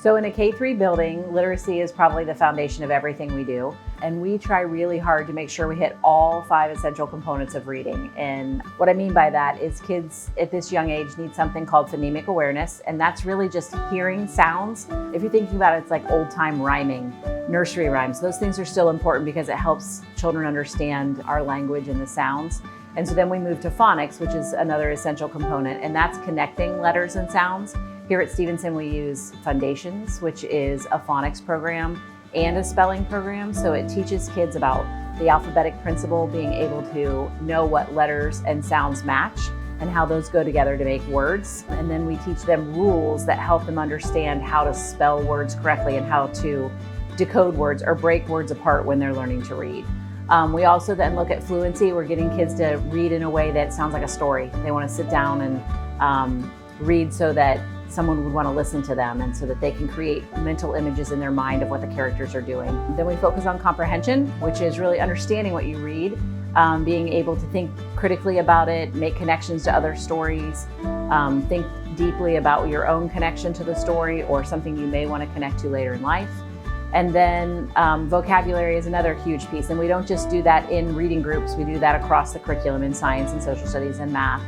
So in a K-3 building, literacy is probably the foundation of everything we do. And we try really hard to make sure we hit all 5 essential components of reading. And what I mean by that is kids at this young age need something called phonemic awareness. And that's really just hearing sounds. If you're thinking about it, it's like old time rhyming, nursery rhymes. Those things are still important because it helps children understand our language and the sounds. And so then we move to phonics, which is another essential component, and that's connecting letters and sounds. Here at Stevenson, we use Fundations, which is a phonics program and a spelling program. So it teaches kids about the alphabetic principle, being able to know what letters and sounds match and how those go together to make words. And then we teach them rules that help them understand how to spell words correctly and how to decode words or break words apart when they're learning to read. We also then look at fluency. We're getting kids to read in a way that sounds like a story. They want to sit down and read so that someone would want to listen to them and so that they can create mental images in their mind of what the characters are doing. Then we focus on comprehension, which is really understanding what you read, being able to think critically about it, make connections to other stories, think deeply about your own connection to the story or something you may want to connect to later in life. And then vocabulary is another huge piece. And we don't just do that in reading groups, we do that across the curriculum in science and social studies and math.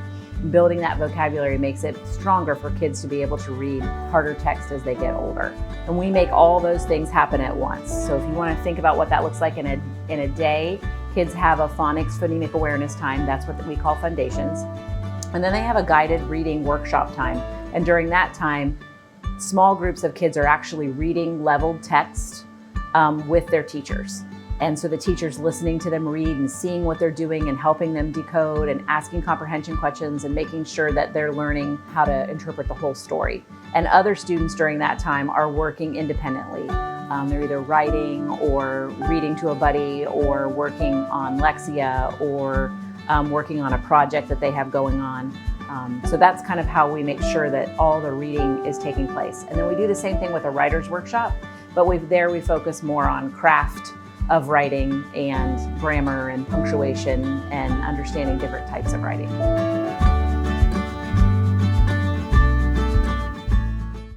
Building that vocabulary makes it stronger for kids to be able to read harder text as they get older. And we make all those things happen at once. So if you want to think about what that looks like in a day, kids have a phonics phonemic awareness time. That's what we call Fundations. And then they have a guided reading workshop time. And during that time, small groups of kids are actually reading leveled text with their teachers. And so the teacher's listening to them read and seeing what they're doing and helping them decode and asking comprehension questions and making sure that they're learning how to interpret the whole story. And other students during that time are working independently. They're either writing or reading to a buddy or working on Lexia or working on a project that they have going on. So that's kind of how we make sure that all the reading is taking place. And then we do the same thing with a writer's workshop, but we focus more on craft of writing and grammar and punctuation and understanding different types of writing.